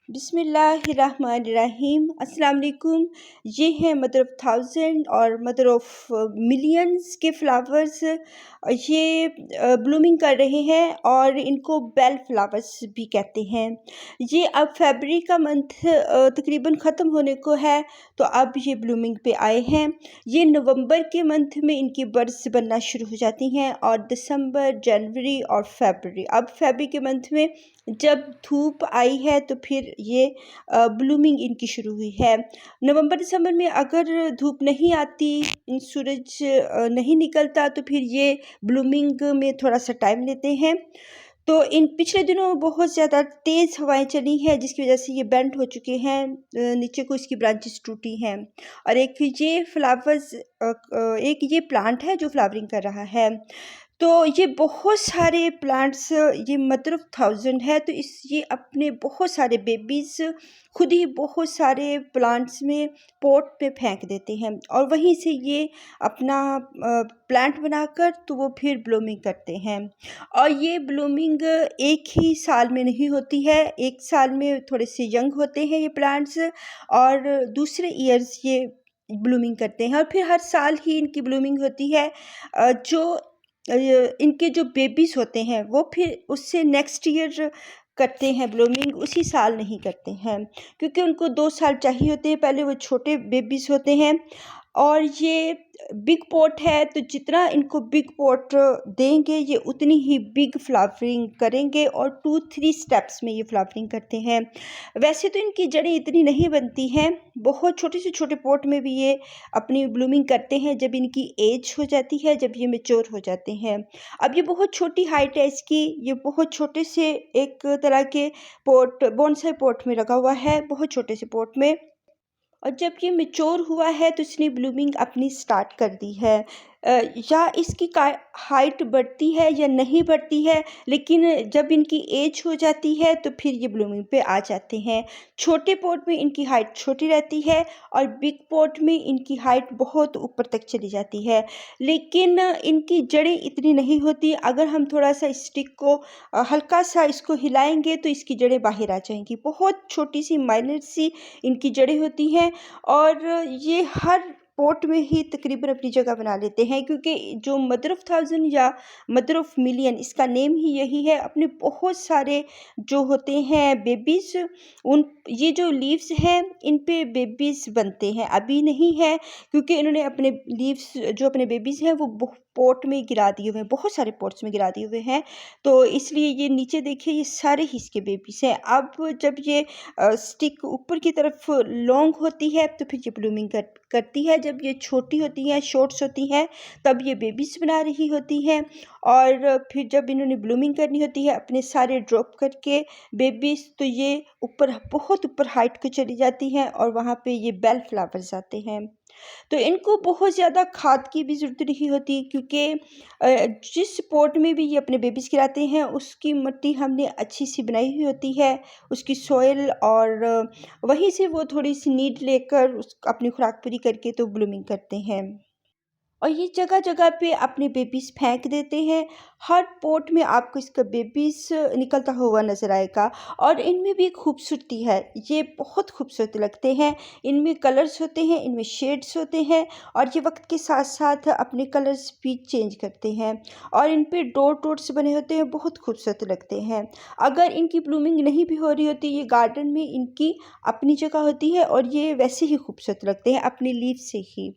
बिस्मिल्लाहिर्रहमानिर्रहीम। अस्सलाम वालेकुम। ये है मदर ऑफ़ थाउजेंड और मदर ऑफ़ मिलियंस के फ्लावर्स। ये ब्लूमिंग कर रहे हैं और इनको बेल फ्लावर्स भी कहते हैं। ये अब फरवरी का मंथ तकरीबन ख़त्म होने को है, तो अब ये ब्लूमिंग पे आए हैं। ये नवंबर के मंथ में इनकी बड्स बनना शुरू हो जाती हैं और दिसंबर, जनवरी और फरवरी, अब फरवरी के मंथ में जब धूप आई है तो फिर ये ब्लूमिंग इनकी शुरू हुई है। नवंबर दिसंबर में अगर धूप नहीं आती, सूरज नहीं निकलता, तो फिर ये ब्लूमिंग में थोड़ा सा टाइम लेते हैं। तो इन पिछले दिनों बहुत ज़्यादा तेज़ हवाएं चली हैं, जिसकी वजह से ये बेंड हो चुके हैं, नीचे को इसकी ब्रांचेस टूटी हैं। और एक ये फ्लावर्स एक ये प्लांट है जो फ्लावरिंग कर रहा है। तो ये बहुत सारे प्लांट्स, ये मदर ऑफ़ थाउजेंड है, तो ये अपने बहुत सारे बेबीज़ खुद ही बहुत सारे प्लांट्स में पॉट पे फेंक देते हैं और वहीं से ये अपना प्लांट बनाकर तो वो फिर ब्लूमिंग करते हैं। और ये ब्लूमिंग एक ही साल में नहीं होती है, एक साल में थोड़े से यंग होते हैं ये प्लांट्स और दूसरे ईयर्स ये ब्लूमिंग करते हैं और फिर हर साल ही इनकी ब्लूमिंग होती है। जो इनके जो बेबीज़ होते हैं वो फिर उससे नेक्स्ट ईयर करते हैं ब्लूमिंग, उसी साल नहीं करते हैं, क्योंकि उनको 2 साल चाहिए होते हैं। पहले वो छोटे बेबीज़ होते हैं और ये बिग पॉट है, तो जितना इनको बिग पॉट देंगे ये उतनी ही बिग फ्लावरिंग करेंगे और 2-3 स्टेप्स में ये फ्लावरिंग करते हैं। वैसे तो इनकी जड़ें इतनी नहीं बनती हैं, बहुत छोटे से छोटे पॉट में भी ये अपनी ब्लूमिंग करते हैं जब इनकी एज हो जाती है, जब ये मैच्योर हो जाते हैं। अब ये बहुत छोटी हाइट है इसकी, ये बहुत छोटे से एक तरह के पॉट, बोनसाई पॉट में लगा हुआ है, बहुत छोटे से पॉट में। और जब ये मैच्योर हुआ है तो इसने ब्लूमिंग अपनी स्टार्ट कर दी है। या इसकी हाइट बढ़ती है या नहीं बढ़ती है, लेकिन जब इनकी एज हो जाती है तो फिर ये ब्लूमिंग पे आ जाते हैं। छोटे पॉट में इनकी हाइट छोटी रहती है और बिग पॉट में इनकी हाइट बहुत ऊपर तक चली जाती है, लेकिन इनकी जड़ें इतनी नहीं होती। अगर हम थोड़ा सा स्टिक को हल्का सा इसको हिलाएंगे तो इसकी जड़ें बाहर आ जाएंगी। बहुत छोटी सी माइनर सी इनकी जड़ें होती हैं और ये हर पॉट में ही तकरीबन अपनी जगह बना लेते हैं, क्योंकि जो मदर ऑफ़ थाउजेंड या मदर ऑफ़ मिलियन, इसका नेम ही यही है। अपने बहुत सारे जो होते हैं बेबीज़, उन ये जो लीव्स हैं इन पे बेबीज़ बनते हैं। अभी नहीं है, क्योंकि इन्होंने अपने लीव्स जो अपने बेबीज़ हैं वो पॉट में गिरा दिए हुए हैं, बहुत सारे पॉट्स में गिरा दिए हुए हैं, तो इसलिए ये नीचे देखिए ये सारे ही इसके बेबीज़ हैं। अब जब ये स्टिक ऊपर की तरफ लॉन्ग होती है तो फिर ये ब्लूमिंग करती है। जब ये छोटी होती हैं, शॉर्ट्स होती हैं, तब ये बेबीज़ बना रही होती हैं और फिर जब इन्होंने ब्लूमिंग करनी होती है अपने सारे ड्रॉप करके बेबीज़, तो ये ऊपर बहुत ऊपर हाइट को चली जाती हैं और वहाँ पे ये बेल फ्लावर्स आते हैं। तो इनको बहुत ज़्यादा खाद की भी ज़रूरत नहीं होती, क्योंकि जिस पॉट में भी ये अपने बेबीज़ गिराते हैं उसकी मिट्टी हमने अच्छी सी बनाई हुई होती है, उसकी सॉइल, और वहीं से वो थोड़ी सी नीड लेकर उस अपनी खुराक पूरी करके तो ब्लूमिंग करते हैं। और ये जगह जगह पे अपने बेबीज़ फेंक देते हैं। हर पॉट में आपको इसका बेबीज़ निकलता हुआ नज़र आएगा और इनमें भी खूबसूरती है, ये बहुत खूबसूरत लगते हैं। इनमें कलर्स होते हैं, इनमें शेड्स होते हैं और ये वक्त के साथ साथ अपने कलर्स भी चेंज करते हैं और इन पे डॉट डॉट्स बने होते हैं, बहुत खूबसूरत लगते हैं। अगर इनकी ब्लूमिंग नहीं भी हो रही होती, ये गार्डन में इनकी अपनी जगह होती है और ये वैसे ही खूबसूरत लगते हैं अपनी लीफ से ही।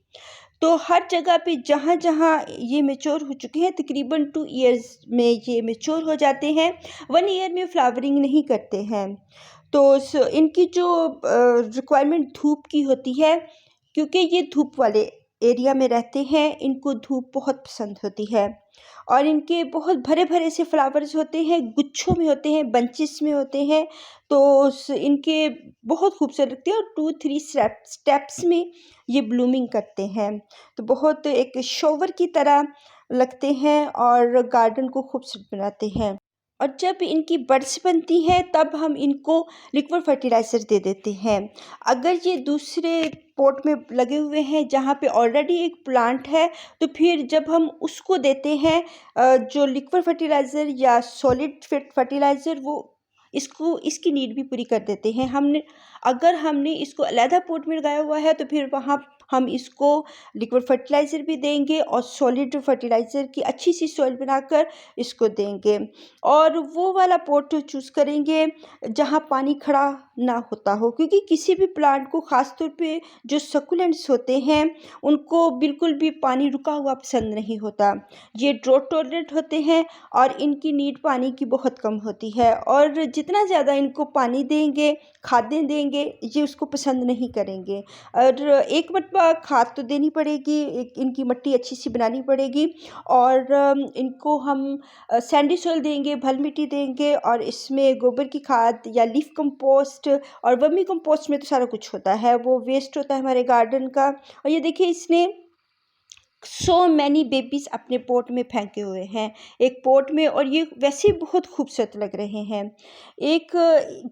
तो हर जगह पे जहाँ-जहाँ ये मैच्योर हो चुके हैं, तकरीबन 2 इयर्स में ये मैच्योर हो जाते हैं, 1 ईयर में फ्लावरिंग नहीं करते हैं। तो इनकी जो रिक्वायरमेंट धूप की होती है, क्योंकि ये धूप वाले एरिया में रहते हैं, इनको धूप बहुत पसंद होती है और इनके बहुत भरे-भरे से फ्लावर्स होते हैं, गुच्छों में होते हैं, बंचेस में होते हैं, तो इनके बहुत खूबसूरत लगते हैं और 2-3 स्टेप्स में ये ब्लूमिंग करते हैं। तो बहुत एक शॉवर की तरह लगते हैं और गार्डन को खूबसूरत बनाते हैं। और जब इनकी बड्स बनती हैं तब हम इनको लिक्विड फर्टिलाइज़र दे देते हैं। अगर ये दूसरे पॉट में लगे हुए हैं जहाँ पे ऑलरेडी एक प्लांट है, तो फिर जब हम उसको देते हैं जो लिक्विड फर्टिलाइज़र या सॉलिड फर्टिलाइज़र, वो इसको इसकी नीड भी पूरी कर देते हैं। अगर हमने इसको अलहदा पॉट में लगाया हुआ है तो फिर वहाँ हम इसको लिक्विड फर्टिलाइज़र भी देंगे और सॉलिड फर्टिलाइज़र की अच्छी सी सॉइल बनाकर इसको देंगे। और वो वाला पॉट चूज़ करेंगे जहाँ पानी खड़ा ना होता हो, क्योंकि किसी भी प्लांट को ख़ास तौर पे जो सक्यूलेंट्स होते हैं उनको बिल्कुल भी पानी रुका हुआ पसंद नहीं होता। ये ड्रॉट टॉलरेंट होते हैं और इनकी नीड पानी की बहुत कम होती है, और जितना ज़्यादा इनको पानी देंगे, खादें देंगे, ये उसको पसंद नहीं करेंगे। और एक मरतबा खाद तो देनी पड़ेगी, एक इनकी मिट्टी अच्छी सी बनानी पड़ेगी, और इनको हम सैंडी सॉइल देंगे, भल मिट्टी देंगे, और इसमें गोबर की खाद या लीफ कंपोस्ट और वर्मी कंपोस्ट में तो सारा कुछ होता है, वो वेस्ट होता है हमारे गार्डन का। और ये देखिए इसने सो मैनी बेबीज़ अपने पॉट में फेंके हुए हैं एक पॉट में, और ये वैसे ही बहुत खूबसूरत लग रहे हैं। एक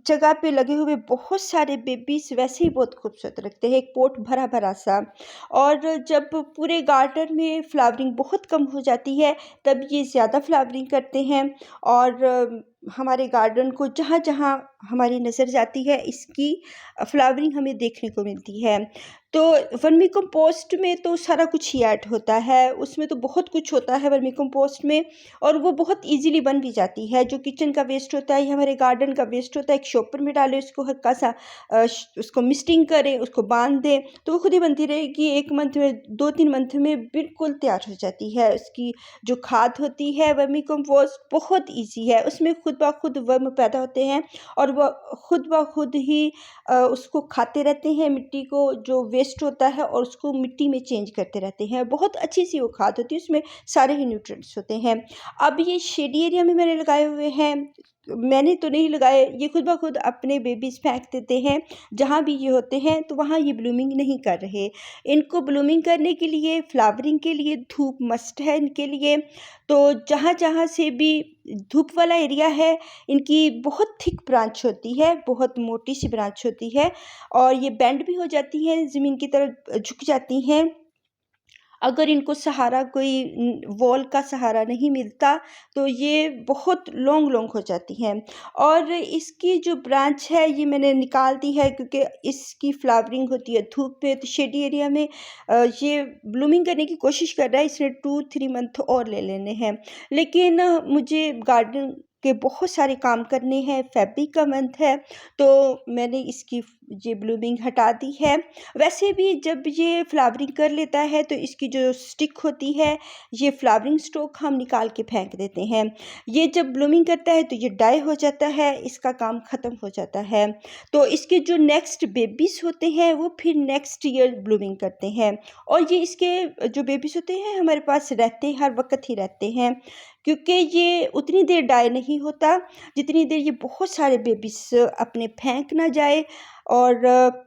जगह पे लगे हुए बहुत सारे बेबीज़ वैसे ही बहुत खूबसूरत लगते हैं, एक पॉट भरा भरा सा। और जब पूरे गार्डन में फ्लावरिंग बहुत कम हो जाती है तब ये ज़्यादा फ्लावरिंग करते हैं, और हमारे गार्डन को जहाँ जहाँ हमारी नज़र जाती है इसकी फ्लावरिंग हमें देखने को मिलती है। तो वर्मी कंपोस्ट में तो सारा कुछ ही ऐड होता है, उसमें तो बहुत कुछ होता है वर्मी कंपोस्ट में, और वो बहुत इजीली बन भी जाती है। जो किचन का वेस्ट होता है या हमारे गार्डन का वेस्ट होता है, एक शॉपर में डालें, उसको हल्का सा उसको मिस्टिंग करें, उसको बांध दें, तो वो खुद ही बनती रहेगी। 1 मंथ में, 2-3 मंथ में बिल्कुल तैयार हो जाती है। उसकी जो खाद होती है वर्मी कंपोस्ट बहुत ईजी है, उसमें खुद ब खुद वर्म पैदा होते हैं और वह खुद ब खुद ही उसको खाते रहते हैं, मिट्टी को जो वेस्ट होता है, और उसको मिट्टी में चेंज करते रहते हैं। बहुत अच्छी सी वो खाद होती है, उसमें सारे ही न्यूट्रिएंट्स होते हैं। अब ये शेडी एरिया में मैंने लगाए हुए हैं, मैंने तो नहीं लगाए, ये खुद ब खुद अपने बेबीज़ फेंक देते हैं। जहाँ भी ये होते हैं तो वहाँ ये ब्लूमिंग नहीं कर रहे। इनको ब्लूमिंग करने के लिए, फ्लावरिंग के लिए धूप मस्ट है इनके लिए। तो जहाँ जहाँ से भी धूप वाला एरिया है, इनकी बहुत थिक ब्रांच होती है, बहुत मोटी सी ब्रांच होती है, और ये बेंड भी हो जाती हैं, ज़मीन की तरफ झुक जाती हैं। अगर इनको सहारा कोई वॉल का सहारा नहीं मिलता तो ये बहुत लॉन्ग लॉन्ग हो जाती हैं। और इसकी जो ब्रांच है ये मैंने निकाल दी है, क्योंकि इसकी फ्लावरिंग होती है धूप पे, तो शेडी एरिया में ये ब्लूमिंग करने की कोशिश कर रहा है। इसने 2-3 मंथ और ले लेने हैं, लेकिन मुझे गार्डन के बहुत सारे काम करने हैं, फ़ेब्रुअरी का मंथ है, तो मैंने इसकी ये ब्लूमिंग हटा दी है। वैसे भी जब ये फ्लावरिंग कर लेता है तो इसकी जो स्टिक होती है, ये फ्लावरिंग स्टॉक हम निकाल के फेंक देते हैं। ये जब ब्लूमिंग करता है तो ये डाई हो जाता है, इसका काम ख़त्म हो जाता है। तो इसके जो नेक्स्ट बेबीज़ होते हैं वो फिर नेक्स्ट ईयर ब्लूमिंग करते हैं, और ये इसके जो बेबीज़ होते हैं हमारे पास रहते हैं, हर वक्त ही रहते हैं, क्योंकि ये उतनी देर डाई नहीं होता जितनी देर ये बहुत सारे बेबीज़ अपने फेंक ना जाए, और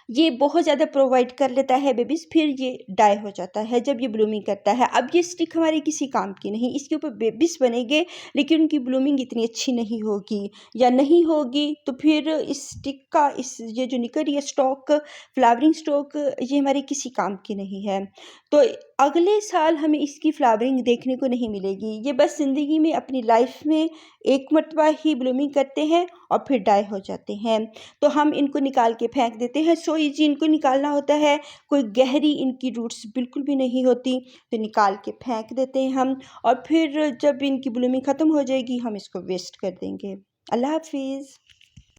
ये बहुत ज़्यादा प्रोवाइड कर लेता है बेबीज़, फिर ये डाई हो जाता है जब ये ब्लूमिंग करता है। अब ये स्टिक हमारे किसी काम की नहीं, इसके ऊपर बेबीज़ बनेंगे लेकिन उनकी ब्लूमिंग इतनी अच्छी नहीं होगी, या नहीं होगी तो फिर इस स्टिक का ये जो निकल रही है स्टॉक, फ्लावरिंग स्टॉक, ये हमारे किसी काम की नहीं है। तो अगले साल हमें इसकी फ्लावरिंग देखने को नहीं मिलेगी। ये बस ज़िंदगी में, अपनी लाइफ में एक मरतबा ही ब्लूमिंग करते हैं और फिर डाई हो जाते हैं। तो हम इनको निकाल के फेंक देते हैं। सो ईजी इनको निकालना होता है, कोई गहरी इनकी रूट्स बिल्कुल भी नहीं होती, तो निकाल के फेंक देते हैं हम, और फिर जब इनकी ब्लूमिंग ख़त्म हो जाएगी हम इसको वेस्ट कर देंगे। अल्लाह हाफिज़।